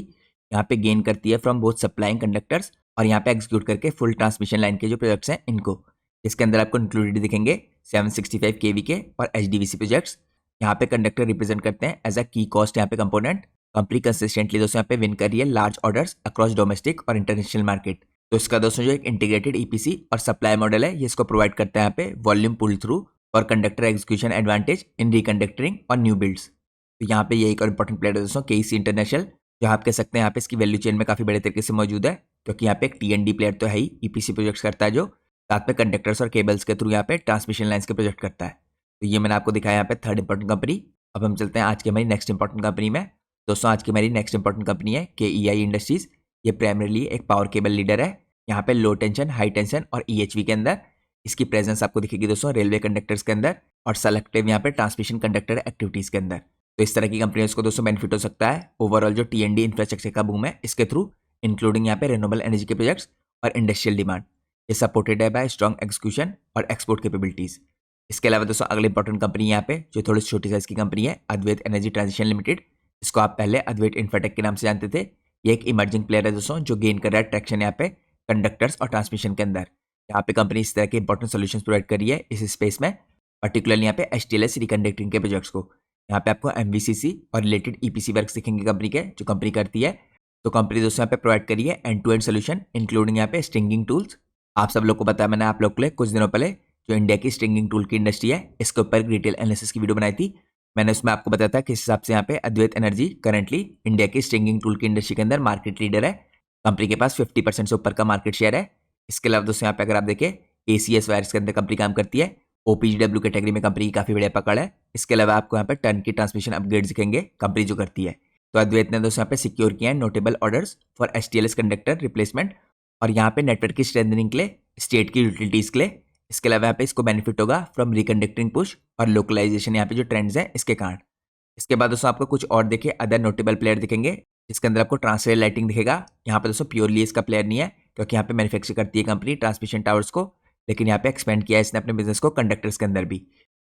यहाँ पे गेन करती है फ्रॉम बोथ सप्लाइंग कंडक्टर्स और यहाँ पे एग्जीक्यूट करके फुल ट्रांसमिशन लाइन के जो प्रोजेक्ट्स हैं इनको, इसके अंदर आपको इंक्लूडेड दिखेंगे 765 kV के और HDVC प्रोजेक्ट्स। यहाँ पे कंडक्टर रिप्रेजेंट करते हैं एज अ की कॉस्ट यहाँ पे कंपोनेंट। कंपनी कंसिस्टेंटली दोस्तों यहाँ पे विन कर रही है लार्ज ऑर्डर्स अक्रॉस डोमेस्टिक और इंटरनेशनल मार्केट। तो इसका दोस्तों जो एक इंटीग्रेटेड EPC और सप्लाई मॉडल है ये इसको प्रोवाइड करता है यहाँ पे वॉल्यूम पुल थ्रू और कंडक्टर एग्जीक्यूशन एडवांटेज इन रिकंडक्टिंग और न्यू बिल्ड्स। तो यहाँ पे ये एक और इंपॉर्टेंट प्लेयर है दोस्तों KEC इंटरनेशनल, जो आप कह सकते हैं यहाँ पे इसकी वैल्यू चेन में काफी बड़े तरीके से मौजूद है क्योंकि यहाँ पे एक T&D प्लेयर तो है ही, EPC प्रोजेक्ट्स करता है जो साथ में कंडक्टर्स और केबल्स के थ्रू यहाँ पे ट्रांसमिशन लाइन्स के प्रोजेक्ट करता है। तो ये मैंने आपको दिखाया यहाँ पे थर्ड इंपॉर्टेंट कंपनी। अब हम चलते हैं आज की हमारी नेक्स्ट इंपॉर्टेंट कंपनी में। दोस्तों आज की हमारी नेक्स्ट इंपॉर्टेंट कंपनी है KEI इंडस्ट्रीज। ये प्राइमरीली एक पावर केबल लीडर है यहाँ पे लो टेंशन, हाई टेंशन और EHV के अंदर। इसकी प्रेजेंस आपको दिखेगी दोस्तों रेलवे कंडक्टर्स के अंदर और सेलेक्टिव यहाँ पे ट्रांसमिशन कंडक्टर एक्टिविटीज के अंदर। तो इस तरह की कंपनियों को दोस्तों बेनिफिट हो सकता है ओवरऑल जो T&D इंफ्रास्ट्रक्चर का बूम है इसके थ्रू, इंक्लूडिंग यहाँ पे रिन्यूएबल एनर्जी के प्रोजेक्ट्स और इंडस्ट्रियल डिमांड। ये सपोर्टेड है बाय स्ट्रॉन्ग एग्जीक्यूशन और एक्सपोर्ट कैपेबिलिटीज। इसके अलावा दोस्तों अगली इंपॉर्टेंट कंपनी यहाँ पे जो थोड़ी छोटी साइज की कंपनी है अद्वैत एनर्जी ट्रांजिशन लिमिटेड। इसको आप पहले अद्वैत इन्फ्राटेक के नाम से जानते थे। ये एक इमर्जिंग प्लेयर है दोस्तों जो गेन कर रहा है ट्रैक्शन यहाँ पे कंडक्टर्स और ट्रांसमिशन के अंदर। यहाँ पे कंपनी इस तरह के इंपॉर्टेंट सोल्यूशन प्रोवाइड कर रही है इस स्पेस में, पर्टिकुलरली यहाँ पे HTLS रिकंडक्टिंग के प्रोजेक्ट्स को। यहाँ पे आपको MVCC और रिलेटेड EPC वर्क दिखेंगे कंपनी के जो कंपनी करती है। तो कंपनी दोस्तों यहाँ पे प्रोवाइड करी है end to end solution including यहाँ पे स्ट्रिंगिंग टूल्स। आप सब लोग को पता है मैंने आप लोग के लिए कुछ दिनों पहले जो इंडिया की स्ट्रिंगिंग टूल की इंडस्ट्री है इसके ऊपर डिटेल एनालिसिस की वीडियो बनाई थी। मैंने उसमें आपको बताया था किस हिसाब से यहाँ पे अद्वैत एनर्जी करंटली इंडिया की स्ट्रिंगिंग टूल की इंडस्ट्री के अंदर मार्केट लीडर है। कंपनी के पास 50% से ऊपर का मार्केट शेयर है। इसके अलावा दोस्तों यहाँ पे अगर आप देखें ACS वायर्स के अंदर कंपनी काम करती है। OPGW कैटेगरी में कंपनी की काफी बढ़िया पकड़ है। इसके अलावा आपको यहाँ पे टर्न की ट्रांसमिशन अपग्रेड दिखेंगे कंपनी जो करती है। तो अद्वैत ने दोस्तों यहाँ पे सिक्योर किया है notable orders for HTLS conductor replacement और यहाँ पे नेटवर्क की स्ट्रेंथनिंग के लिए, स्टेट की यूटिलिटीज के लिए। इसके अलावा यहाँ पे इसको बेनिफिट होगा फ्रॉम रिकंडक्टिंग पुश और लोकलाइजेशन यहाँ पे जो ट्रेंड्स हैं इसके कारण। इसके बाद दोस्तों आपको कुछ और देखिए अदर नोटेबल प्लेयर दिखेंगे जिसके अंदर आपको ट्रांसलेट लाइटिंग दिखेगा। यहाँ पे दोस्तों प्योरली इसका प्लेयर नहीं है क्योंकि यहाँ पे मैन्युफैक्चर करती है कंपनी ट्रांसमिशन टावर्स को, लेकिन यहाँ पे एक्सपेंड किया है इसने अपने बिजनेस को कंडक्टर्स के अंदर भी।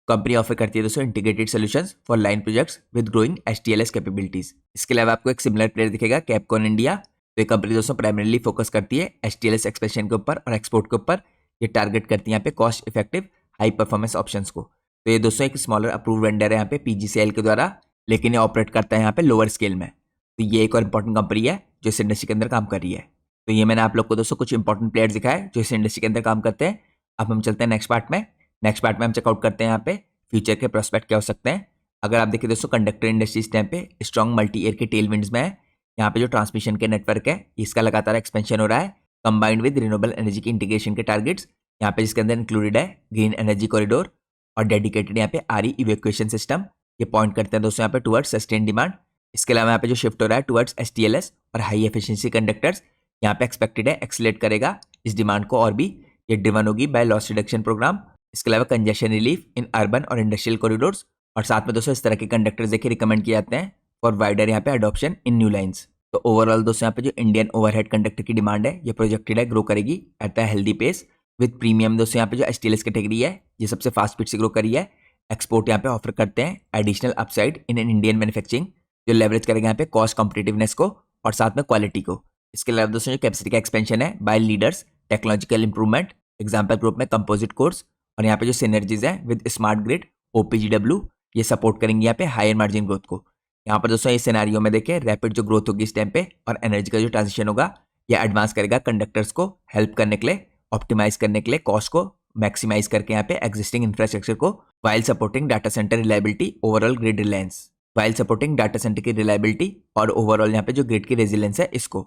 कंपनी ऑफर करती है दोस्तों integrated solutions for line projects with growing HTLS capabilities. इसके अलावा आपको एक सिमिलर प्लेयर दिखेगा कैपकॉन इंडिया। तो ये कंपनी दोस्तों प्राइमरीली फोकस करती है HTLS एक्सपेंशन के ऊपर और एक्सपोर्ट के ऊपर। ये टारगेट करती है यहाँ पे cost effective high performance options को। तो ये दोस्तों एक स्मॉलर अप्रूव वेंडर है यहाँ पे PGCIL के द्वारा, लेकिन ये ऑपरेट करता है यहाँ पे लोअर स्केल में। तो ये एक और इंपॉर्टेंट कंपनी है जो इस इंडस्ट्री के अंदर काम कर रही है। तो ये मैंने आप लोग को दोस्तों कुछ इंपॉर्टेंट प्लेयर्स दिखाए जो इस इंडस्ट्री के अंदर काम करते हैं। अब हम चलते हैं नेक्स्ट पार्ट में। नेक्स्ट पार्ट में हम चेकआउट करते हैं यहाँ पे फ्यूचर के प्रोस्पेक्ट क्या हो सकते हैं। अगर आप देखिए दोस्तों कंडक्टर इंडस्ट्री इस टाइम पे स्ट्रॉन्ग मल्टी ईयर के टेल विंड्स में है। यहाँ पे जो ट्रांसमिशन के नेटवर्क है इसका लगातार एक्सपेंशन हो रहा है कंबाइंड विद रिन्यूएबल एनर्जी की इंटीग्रेशन के टारगेट्स यहाँ पे जिसके अंदर इंक्लूडेड है ग्रीन एनर्जी कॉरिडोर और डेडिकेटेड यहाँ पे RE इवैक्यूएशन सिस्टम। ये पॉइंट करते हैं दोस्तों यहाँ पे टुवर्ड्स सस्टेन डिमांड। इसके अलावा यहाँ पे जो शिफ्ट हो रहा है टुवर्ड्स HTLS और हाई एफिशिएंसी कंडक्टर्स यहाँ पे एक्सपेक्टेड है एक्सीलरेट करेगा इस डिमांड को और भी। ये ड्रिवन होगी बाय लॉस रिडक्शन प्रोग्राम। इसके अलावा कंजेशन रिलीफ इन अर्बन और इंडस्ट्रियल कॉरिडोर्स और साथ में दोस्तों इस तरह के कंडक्टर्स देखिए रिकमेंड किए जाते हैं फॉर वाइडर यहाँ पे अडॉप्शन इन न्यू लाइन्स। तो ओवरऑल दोस्तों यहाँ पे जो इंडियन ओवरहेड कंडक्टर की डिमांड है ये प्रोजेक्टेड है ग्रो करेगी at a healthy pace with premium. दोस्तों यहाँ पे जो HTLS कैटेगरी है ये सबसे फास्ट स्पीड से ग्रो करी है। एक्सपोर्ट यहाँ पे ऑफर करते हैं additional upside in an Indian manufacturing जो लेवरेज करेगा यहाँ पे कॉस्ट कॉम्पिटिटिवनेस को और साथ में क्वालिटी को। इसके अलावा दोस्तों जो कैपेसिटी का एक्सपेंशन है by leaders technological improvement example group में कंपोजिट कोर्स और यहाँ पे जो सिनर्जीज है विद स्मार्ट ग्रिड OPGW ये सपोर्ट करेंगे यहाँ पे हायर मार्जिन ग्रोथ को। यहाँ पर दोस्तों इस सिनेरियो में देखिए रैपिड जो ग्रोथ होगी इस टाइम पे और एनर्जी का जो ट्रांजिशन होगा ये एडवांस करेगा कंडक्टर्स को हेल्प करने के लिए, ऑप्टिमाइज करने के लिए कॉस्ट को मैक्सिमाइज करके यहाँ पे एग्जिस्टिंग इंफ्रास्ट्रक्चर को while supporting data centre reliability overall grid Reliance, while supporting data centre की रिलायबिलिटी और ओवरऑल यहाँ पे जो ग्रिड की रेजिलेंस है इसको।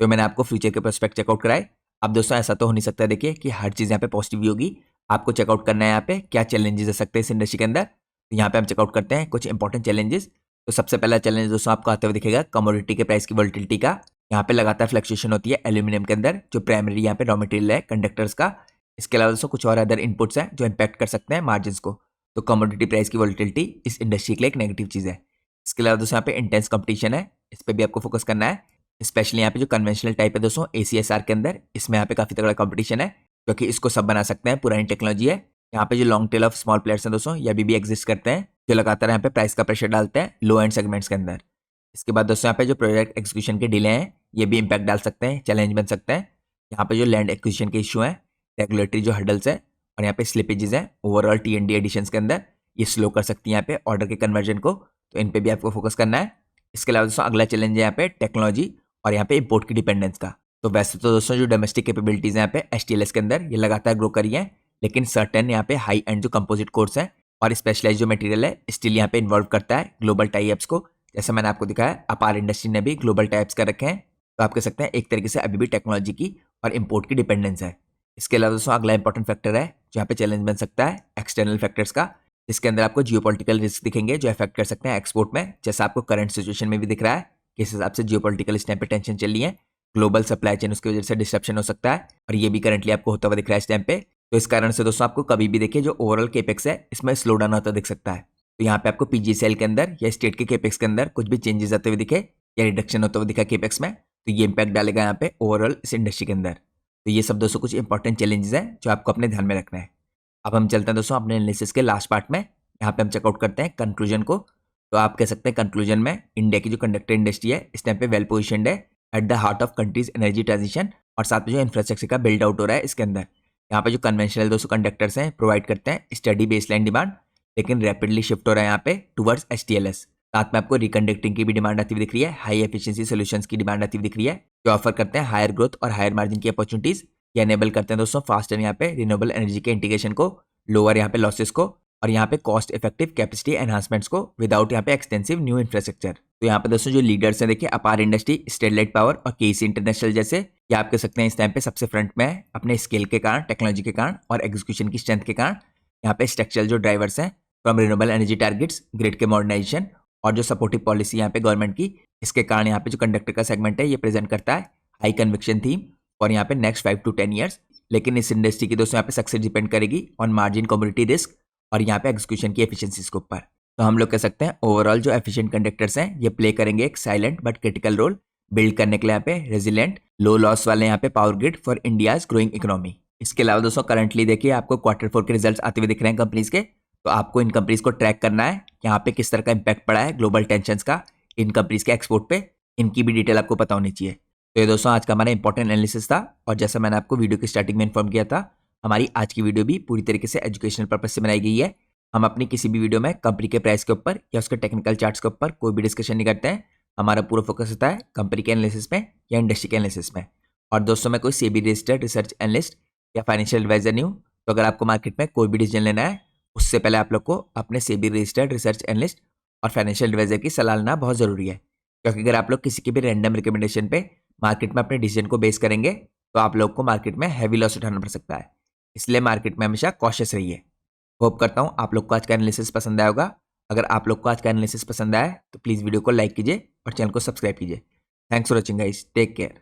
तो मैंने आपको फ्यूचर के प्रोस्पेक्ट चेकआउट कराए। अब दोस्तों ऐसा तो हो नहीं सकता देखिए कि हर चीज़ यहाँ पे पॉजिटिव होगी, आपको चेकआउट करना है यहाँ पे क्या चैलेंजेस आ सकते हैं इस इंडस्ट्री के अंदर। तो यहाँ पे हम चेकआउट करते हैं कुछ इंपॉर्टेंट चैलेंजेस। तो सबसे पहला चैलेंज दोस्तों आपको आते हुए दिखेगा कमोडिटी के प्राइस की वोलेटिलिटी का। यहाँ पे लगातार फ्लक्चुएशन होती है एल्यूमिनियम के अंदर जो प्राइमरी यहाँ पे रॉ मटेरियल है कंडक्टर्स का। इसके अलावा दोस्तों कुछ और अदर इनपुट्स हैं जो इम्पैक्ट कर सकते हैं मार्जिन को। तो कमोडिटी प्राइस की वोलेटिलिटी इस इंडस्ट्री के लिए एक नेगेटिव चीज़ है। इसके अलावा दोस्तों यहाँ पे इंटेंस कंपटीशन है, इस पर भी आपको फोकस करना है। स्पेशली यहाँ पे जो कन्वेंशनल टाइप है दोस्तों ACSR के अंदर, इसमें यहाँ पे काफ़ी तगड़ा कंपटीशन है क्योंकि इसको सब बना सकते हैं, पुरानी टेक्नोलॉजी है। यहाँ पे जो long tail of small players हैं दोस्तों ये अभी भी एग्जिस्ट करते हैं जो लगातार यहाँ पे प्राइस का प्रेशर डालते हैं लो एंड सेगमेंट्स के अंदर। इसके बाद दोस्तों यहाँ पे जो प्रोजेक्ट एक्जीक्यूशन के डिले हैं ये भी इम्पैक्ट डाल सकते हैं, चैलेंज बन सकते हैं। यहाँ पे जो लैंड एक्विजिशन के इशू हैं, रेगुलेटरी जो हर्डल्स है और यहाँ पे स्लिपेजेस हैं ओवरऑल T&D एडिशंस के अंदर, ये स्लो कर सकती है यहाँ पे ऑर्डर के कन्वर्जन को। तो इन पे भी आपको फोकस करना है। इसके अलावा दोस्तों अगला चैलेंज है यहाँ पे टेक्नोलॉजी और यहाँ पे इंपोर्ट की डिपेंडेंस का। तो वैसे तो दोस्तों जो डोमेस्टिक कैपेबिलिटीज है यहाँ पे STLS के अंदर ये लगातार ग्रो करी है, लेकिन सर्टेन यहाँ पे हाई एंड जो कंपोजिट कोर्स है और स्पेशलाइज जो मटेरियल है स्टिल यहाँ पे इन्वॉल्व करता है ग्लोबल टाई-अप्स को। जैसे मैंने आपको दिखाया अपार इंडस्ट्री ने भी ग्लोबल टाई-अप्स कर रखे हैं। तो आप कह सकते हैं एक तरीके से अभी भी टेक्नोलॉजी की और इम्पोर्ट की डिपेंडेंस है। इसके अलावा दोस्तों अगला इंपॉर्टेंट फैक्टर है जो यहाँ पे चैलेंज बन सकता है एक्सटर्नल फैक्टर्स का, जिसके अंदर आपको जियोपॉलिटिकल रिस्क दिखेंगे जो अफेक्ट कर सकते हैं एक्सपोर्ट में, जैसा आपको करंट सिचुएशन में भी दिख रहा है कि इस हिसाब से जियोपॉलिटिकल इस टाइम पे टेंशन चल रही है, ग्लोबल सप्लाई चेन उसकी वजह से डिस्ट्रप्शन हो सकता है और ये भी करंटली आपको होता हुआ दिख रहा है इस टाइम पे। तो इस कारण से दोस्तों आपको कभी भी देखिए जो ओवरऑल केपेक्स है इसमें स्लो डाउन होता दिख सकता है। तो यहाँ पे आपको PGCL के अंदर या स्टेट के केपेक्स के अंदर कुछ भी चेंजेस आते हुए दिखे या रिडक्शन होता हुआ दिखा केपेक्स में, तो ये इंपैक्ट डालेगा यहाँ पे ओवरऑल इस इंडस्ट्री के अंदर। तो ये सब दोस्तों कुछ इंपॉर्टेंट चैलेंजेस हैं जो आपको अपने ध्यान में रखना है। अब हम चलते हैं दोस्तों अपने एनालिसिस के लास्ट पार्ट में, यहाँ पे हम चेकआउट करते हैं कंक्लूजन को। तो आप कह सकते हैं कंक्लूजन में इंडिया की जो कंडक्टर इंडस्ट्री है इस टाइम पे वेल पोजिशनड है at the heart of countries energy transition और साथ में जो इंफ्रास्ट्रक्चर का बिल्ड आउट हो रहा है इसके अंदर। यहाँ पे जो कन्वेंशनल दोस्तों कंडक्टर्स हैं प्रोवाइड करते हैं स्टडी बेसलाइन डिमांड, लेकिन रैपिडली शिफ्ट हो रहा है यहाँ पे टुवर्ड्स STLS। साथ में आपको रिकंडक्टिंग की भी डिमांड आती हुई दिख रही है, हाई एफिशिएंसी सॉल्यूशंस की डिमांड आती हुई दिख रही है जो ऑफर करते हैं हायर ग्रोथ और हायर मार्जिन की अपॉर्चुनिटीज। ये एनेबल करते हैं दोस्तों फास्टर यहाँ पे रिन्यूएबल एनर्जी के इंटीग्रेशन को, लोअर यहाँ पे लॉसेस को और यहाँ पे कॉस्ट इफेक्टिव कैपेसिटी एनहांसमेंट्स को विदाउट यहाँ पे एक्सटेंसिव न्यू इंफ्रास्ट्रक्चर। तो यहाँ पे दोस्तों जो लीडर्स हैं देखिए अपार इंडस्ट्री, स्टेरलाइट पावर और KEC इंटरनेशनल जैसे, ये आप कह सकते हैं इस टाइम पे सबसे फ्रंट में है अपने स्केल के कारण, टेक्नोलॉजी के कारण और एग्जीक्यूशन की स्ट्रेंथ के कारण। यहाँ पे स्ट्रक्चरल जो ड्राइवर्स हैं from renewable energy targets, grid के मॉडर्नाइजेशन और जो सपोर्टिव पॉलिसी यहाँ पे गवर्नमेंट की, इसके कारण यहाँ पे जो कंडक्टर का सेगमेंट है ये प्रेजेंट करता है हाई कन्विक्शन थीम और यहाँ पे नेक्स्ट 5 to 10 ईयर्स। लेकिन इस इंडस्ट्री की दोस्तों यहाँ पे सक्सेस डिपेंड करेगी ऑन मार्जिन कमोडिटी रिस्क और यहाँ पे एग्जीक्यूशन की एफिशिएंसीज के ऊपर। तो हम लोग कह सकते हैं ओवरऑल जो एफिशिएंट कंडक्टर्स हैं ये प्ले करेंगे एक silent but critical role build करने के लिए यहाँ पे रेजिलेंट लो लॉस वाले यहाँ पे power grid for India's growing economy. इसके अलावा दोस्तों करंटली देखिए आपको Q4 के रिजल्ट्स आते हुए दिख रहे हैं कंपनीज के, तो आपको इन कंपनीज को ट्रैक करना है यहाँ पे किस तरह का इंपैक्ट पड़ा है ग्लोबल टेंशंस का इन कंपनीज के एक्सपोर्ट पे, इनकी भी डिटेल आपको पता होनी चाहिए। तो ये दोस्तों आज का हमारा इंपॉर्टेंट एनालिसिस था और जैसा मैंने आपको वीडियो की स्टार्टिंग में इन्फॉर्म किया था हमारी आज की वीडियो भी पूरी तरीके से एजुकेशनल पर्पज से बनाई गई है। हम अपनी किसी भी वीडियो में कंपनी के प्राइस के ऊपर या उसके टेक्निकल चार्ट्स के ऊपर कोई भी डिस्कशन नहीं करते हैं, हमारा पूरा फोकस होता है कंपनी के एनालिसिस में या इंडस्ट्री के एनालिसिस में। और दोस्तों मैं कोई SEBI रजिस्टर्ड रिसर्च एनालिस्ट या फाइनेंशियल एडवाइजर नहीं हूँ, तो अगर आपको मार्केट में कोई भी डिसीजन लेना है उससे पहले आप लोग को अपने SEBI रजिस्टर्ड रिसर्च एनालिस्ट और फाइनेंशियल एडवाइजर की सलाह लेना बहुत ज़रूरी है, क्योंकि अगर आप लोग किसी की भी रैंडम रिकमेंडेशन पे मार्केट में अपने डिसीजन को बेस करेंगे तो आप लोग को मार्केट में हैवी लॉस उठाना पड़ सकता है। इसलिए मार्केट में हमेशा कॉशियस रहिए। होप करता हूँ आप लोग को आज का एनालिसिस पसंद आया होगा। अगर आप लोग को आज का एनालिसिस पसंद आया तो प्लीज़ वीडियो को लाइक कीजिए और चैनल को सब्सक्राइब कीजिए। Thanks for watching guys, take care.